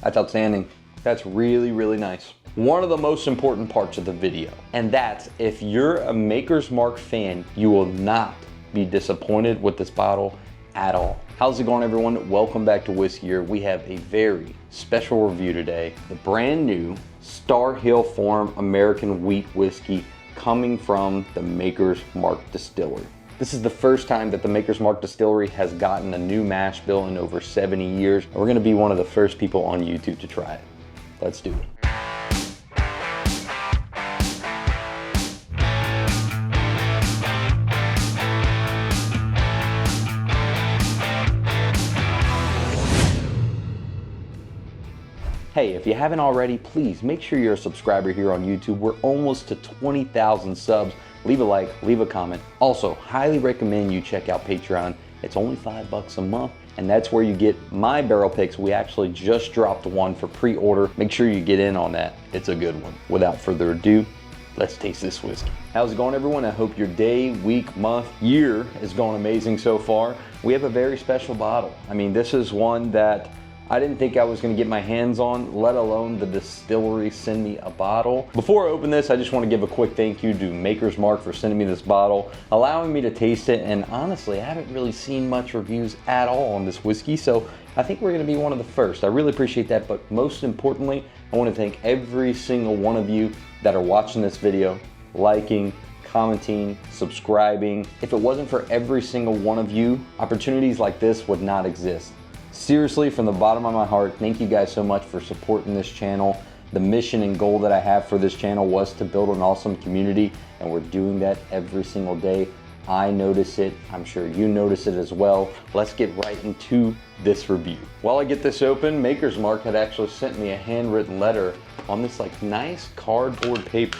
That's outstanding. That's really, really nice. One of the most important parts of the video, and that's if you're a Maker's Mark fan, you will not be disappointed with this bottle at all. How's it going, everyone? Welcome back to Whiskey. We have a very special review today. The brand new Star Hill Farm American Wheat Whiskey coming from the Maker's Mark Distillery. This is the first time that the Maker's Mark Distillery has gotten a new mash bill in over 70 years. And we're gonna be one of the first people on YouTube to try it. Let's do it. Hey, if you haven't already, please make sure you're a subscriber here on YouTube. We're almost to 20,000 subs. Leave a like, leave a comment. Also, highly recommend you check out Patreon. It's only $5 a month, and that's where you get my barrel picks. We actually just dropped one for pre-order. Make sure you get in on that. It's a good one. Without further ado, let's taste this whiskey. How's it going, everyone? I hope your day, week, month, year is going amazing so far. We have a very special bottle. I mean, this is one that I didn't think I was gonna get my hands on, let alone the distillery send me a bottle. Before I open this, I just wanna give a quick thank you to Maker's Mark for sending me this bottle, allowing me to taste it, and honestly, I haven't really seen much reviews at all on this whiskey, so I think we're gonna be one of the first. I really appreciate that, but most importantly, I wanna thank every single one of you that are watching this video, liking, commenting, subscribing. If it wasn't for every single one of you, opportunities like this would not exist. Seriously, from the bottom of my heart, thank you guys so much for supporting this channel. The mission and goal that I have for this channel was to build an awesome community, and we're doing that every single day. I notice it, I'm sure you notice it as well. Let's get right into this review. While I get this open, Maker's Mark had actually sent me a handwritten letter on this nice cardboard paper.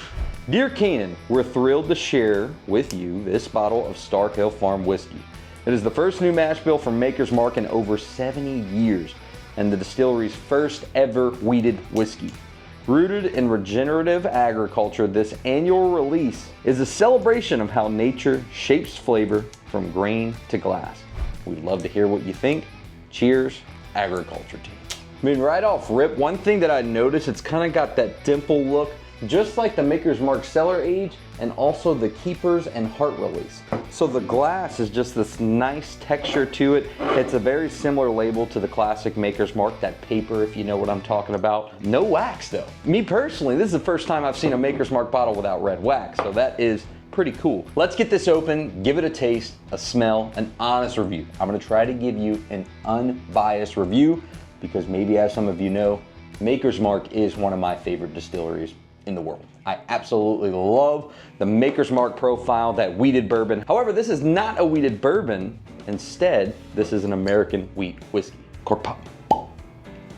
Dear Keenan, we're thrilled to share with you this bottle of Star Hill Farm whiskey. It is the first new mash bill from Maker's Mark in over 70 years, and the distillery's first ever wheated whiskey. Rooted in regenerative agriculture, this annual release is a celebration of how nature shapes flavor from grain to glass. We'd love to hear what you think. Cheers, agriculture team. I mean, right off rip, one thing that I noticed, it's kind of got that dimple look, just like the Maker's Mark Cellar Age and also the Keepers and Heart Release. So the glass is just this nice texture to it. It's a very similar label to the classic Maker's Mark, that paper, if you know what I'm talking about. No wax though. Me personally, this is the first time I've seen a Maker's Mark bottle without red wax, so that is pretty cool. Let's get this open, give it a taste, a smell, an honest review. I'm gonna try to give you an unbiased review because maybe, as some of you know, Maker's Mark is one of my favorite distilleries in the world. I absolutely love the Maker's Mark profile, that wheated bourbon. However, this is not a wheated bourbon. Instead, this is an American wheat whiskey. Cork pop.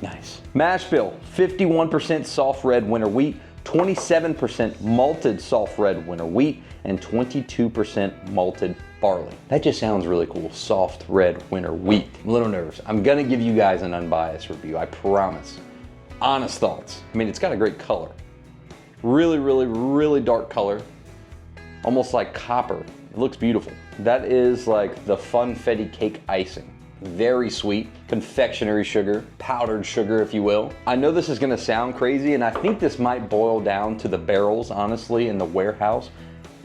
Nice. Mash bill, 51% soft red winter wheat, 27% malted soft red winter wheat, and 22% malted barley. That just sounds really cool. Soft red winter wheat. I'm a little nervous. I'm gonna give you guys an unbiased review, I promise. Honest thoughts. I mean, it's got a great color. Really, really, really dark color. Almost like copper. It looks beautiful. That is like the funfetti cake icing. Very sweet, confectionery sugar, powdered sugar, if you will. I know this is gonna sound crazy, and I think this might boil down to the barrels, honestly, in the warehouse.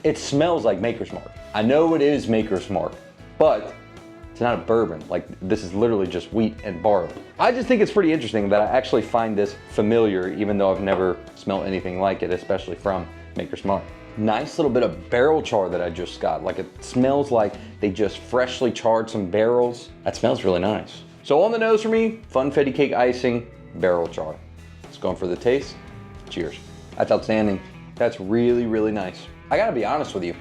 It smells like Maker's Mark. I know it is Maker's Mark, but it's not a bourbon. Like, this is literally just wheat and barley. I just think it's pretty interesting that I actually find this familiar, even though I've never smelled anything like it, especially from Maker's Mark. Nice little bit of barrel char that I just got. Like, it smells like they just freshly charred some barrels. That smells really nice. So on the nose for me, funfetti cake icing, barrel char. Let's go in for the taste. Cheers. That's outstanding. That's really, really nice. I gotta be honest with you.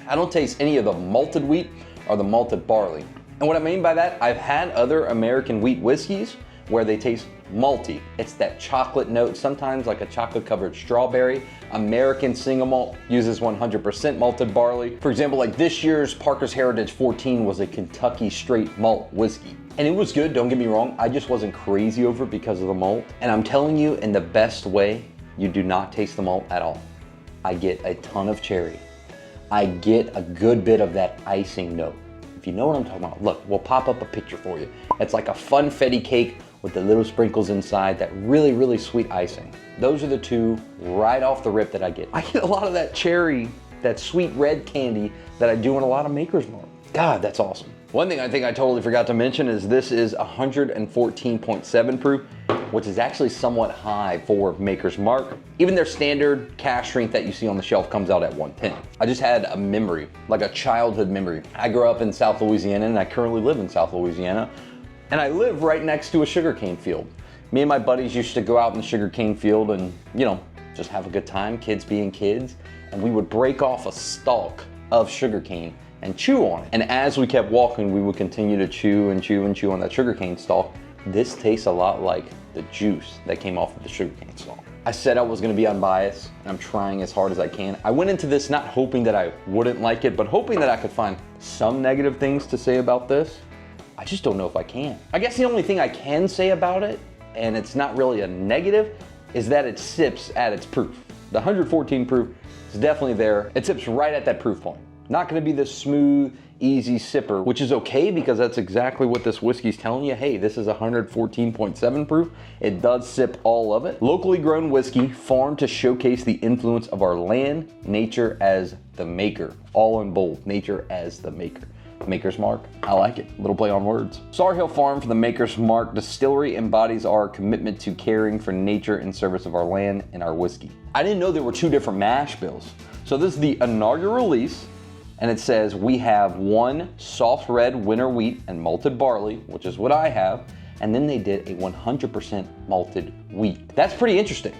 I don't taste any of the malted wheat or the malted barley. And what I mean by that, I've had other American wheat whiskeys where they taste malty. It's that chocolate note, sometimes like a chocolate covered strawberry. American single malt uses 100% malted barley. For example, like this year's Parker's Heritage 14 was a Kentucky straight malt whiskey. And it was good, don't get me wrong. I just wasn't crazy over it because of the malt. And I'm telling you, in the best way, you do not taste the malt at all. I get a ton of cherry. I get a good bit of that icing note. If you know what I'm talking about, look, we'll pop up a picture for you. It's like a funfetti cake with the little sprinkles inside, that really, really sweet icing. Those are the two right off the rip that I get. I get a lot of that cherry, that sweet red candy that I do in a lot of Maker's Mark. God, that's awesome. One thing I think I totally forgot to mention is this is 114.7 proof, which is actually somewhat high for Maker's Mark. Even their standard cask strength that you see on the shelf comes out at 110. I just had a memory, like a childhood memory. I grew up in South Louisiana and I currently live in South Louisiana. And I live right next to a sugarcane field. Me and my buddies used to go out in the sugarcane field and, you know, just have a good time, kids being kids. And we would break off a stalk of sugarcane and chew on it. And as we kept walking, we would continue to chew and chew and chew on that sugarcane stalk. This tastes a lot like the juice that came off of the sugarcane stalk. I said I was gonna be unbiased, and I'm trying as hard as I can. I went into this not hoping that I wouldn't like it, but hoping that I could find some negative things to say about this. I just don't know if I can. I guess the only thing I can say about it, and it's not really a negative, is that it sips at its proof. The 114 proof is definitely there. It sips right at that proof point. Not gonna be this smooth, easy sipper, which is okay because that's exactly what this whiskey's telling you. Hey, this is 114.7 proof. It does sip all of it. Locally grown whiskey, farmed to showcase the influence of our land, nature as the maker. All in bold, nature as the maker. Maker's Mark, I like it. Little play on words. Sar Hill Farm for the Maker's Mark Distillery embodies our commitment to caring for nature in service of our land and our whiskey. I didn't know there were two different mash bills. So this is the inaugural release, and it says we have one soft red winter wheat and malted barley, which is what I have, and then they did a 100% malted wheat. That's pretty interesting.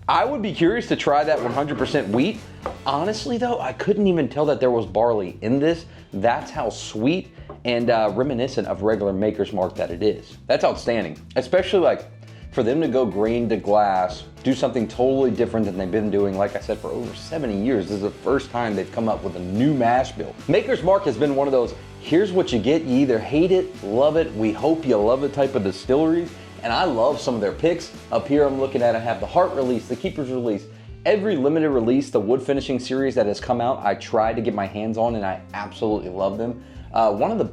I would be curious to try that 100% wheat. Honestly though, I couldn't even tell that there was barley in this. That's how sweet and reminiscent of regular Maker's Mark that it is. That's outstanding, especially like for them to go grain to glass, do something totally different than they've been doing, like I said, for over 70 years. This is the first time they've come up with a new mash bill. Maker's Mark has been one of those, here's what you get, you either hate it, love it, we hope you love it type of distilleries. And I love some of their picks. Up here I'm looking at, I have the Heart release, the Keeper's release. Every limited release, the wood finishing series that has come out, I tried to get my hands on and I absolutely love them. One of the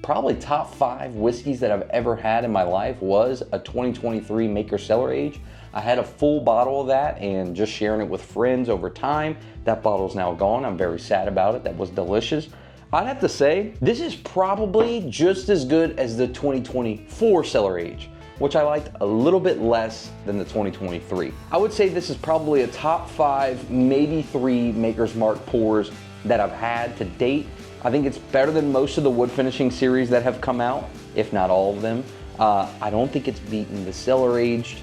probably top 5 whiskeys that I've ever had in my life was a 2023 Maker Cellar Age. I had a full bottle of that and just sharing it with friends over time. That bottle's now gone. I'm very sad about it. That was delicious. I'd have to say, this is probably just as good as the 2024 Cellar Age, which I liked a little bit less than the 2023. I would say this is probably a top 5, maybe 3 Maker's Mark pours that I've had to date. I think it's better than most of the wood finishing series that have come out, if not all of them. I don't think it's beaten the Cellar Aged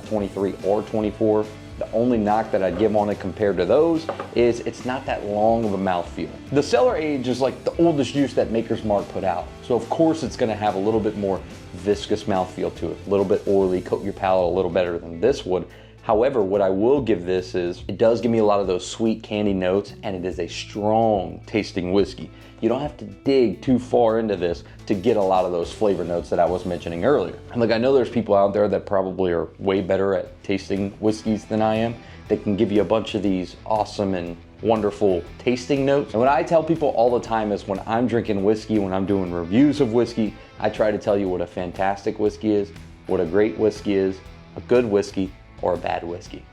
23 or 24. The only knock that I'd give on it compared to those is it's not that long of a mouthfeel. The Cellar Age is like the oldest juice that Maker's Mark put out. So of course it's gonna have a little bit more viscous mouthfeel to it, a little bit oily, coat your palate a little better than this would. However, what I will give this is, it does give me a lot of those sweet candy notes, and it is a strong tasting whiskey. You don't have to dig too far into this to get a lot of those flavor notes that I was mentioning earlier. And like, I know there's people out there that probably are way better at tasting whiskeys than I am. They can give you a bunch of these awesome and wonderful tasting notes. And what I tell people all the time is when I'm drinking whiskey, when I'm doing reviews of whiskey, I try to tell you what a fantastic whiskey is, what a great whiskey is, a good whiskey, or a bad whiskey.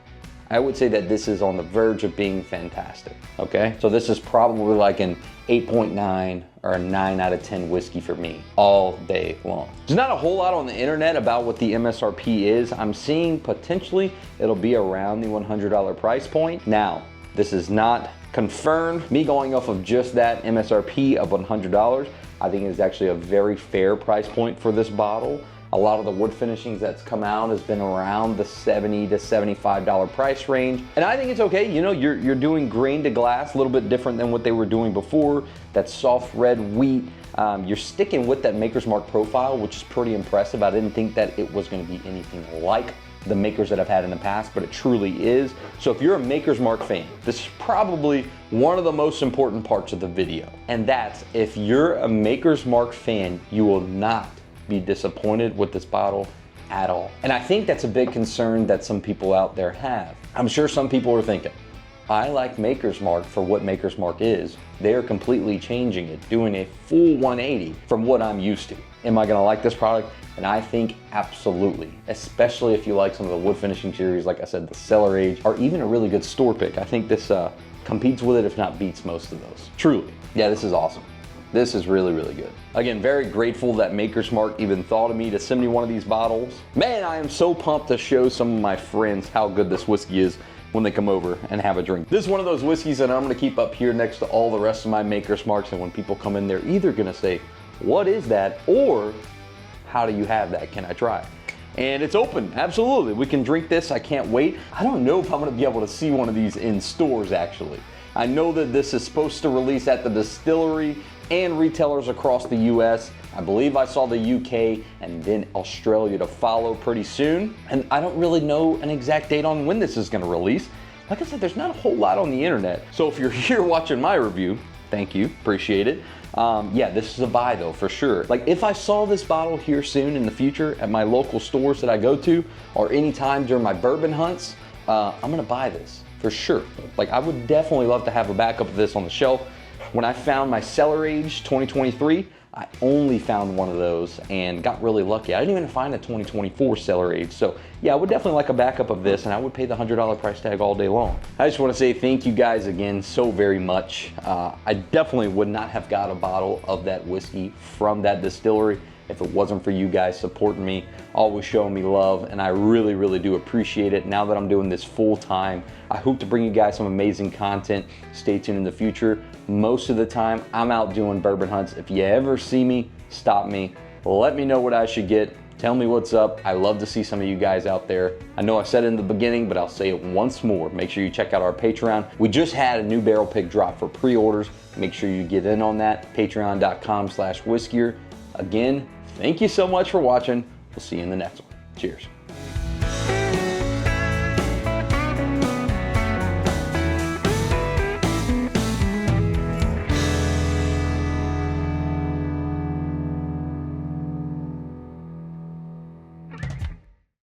I would say that this is on the verge of being fantastic, okay? So this is probably like an 8.9 or a 9 out of 10 whiskey for me all day long. There's not a whole lot on the internet about what the MSRP is. I'm seeing potentially it'll be around the $100 price point. Now, this is not confirmed. Me going off of just that MSRP of $100, I think is actually a very fair price point for this bottle. A lot of the wood finishings that's come out has been around the $70 to $75 price range. And I think it's okay. You know, you're doing grain to glass, a little bit different than what they were doing before. That soft red wheat. You're sticking with that Maker's Mark profile, which is pretty impressive. I didn't think that it was gonna be anything like the makers that I've had in the past, but it truly is. So if you're a Maker's Mark fan, this is probably one of the most important parts of the video. And that's, if you're a Maker's Mark fan, you will not be disappointed with this bottle at all. And I think that's a big concern that some people out there have. I'm sure some people are thinking, I like Maker's Mark for what Maker's Mark is. They are completely changing it, doing a full 180 from what I'm used to. Am I gonna like this product? And I think absolutely, especially if you like some of the wood finishing series, like I said, the cellar age, or even a really good store pick. I think this competes with it, if not beats most of those. Truly, yeah, this is awesome. This is really, really good. Again, very grateful that Maker's Mark even thought of me to send me one of these bottles. Man, I am so pumped to show some of my friends how good this whiskey is when they come over and have a drink. This is one of those whiskeys that I'm gonna keep up here next to all the rest of my Maker's Marks, and when people come in, they're either gonna say, what is that? Or, how do you have that? Can I try it? And it's open, absolutely. We can drink this, I can't wait. I don't know if I'm gonna be able to see one of these in stores, actually. I know that this is supposed to release at the distillery and retailers across the US. I believe I saw the UK and then Australia to follow pretty soon. And I don't really know an exact date on when this is gonna release. Like I said, there's not a whole lot on the internet. So if you're here watching my review, thank you, appreciate it. Yeah, this is a buy though, for sure. Like if I saw this bottle here soon in the future at my local stores that I go to, or anytime during my bourbon hunts, I'm gonna buy this for sure. Like I would definitely love to have a backup of this on the shelf. When I found my cellar age 2023, I only found one of those and got really lucky. I didn't even find a 2024 cellar age. So yeah, I would definitely like a backup of this, and I would pay the $100 price tag all day long. I just want to say thank you guys again so very much. I definitely would not have got a bottle of that whiskey from that distillery if it wasn't for you guys supporting me, always showing me love, and I really, really do appreciate it. Now that I'm doing this full time, I hope to bring you guys some amazing content. Stay tuned in the future. Most of the time, I'm out doing bourbon hunts. If you ever see me, stop me, let me know what I should get. Tell me what's up. I love to see some of you guys out there. I know I said it in the beginning, but I'll say it once more. Make sure you check out our Patreon. We just had a new barrel pick drop for pre-orders. Make sure you get in on that. Patreon.com/whiskier. Again, thank you so much for watching. We'll see you in the next one. Cheers.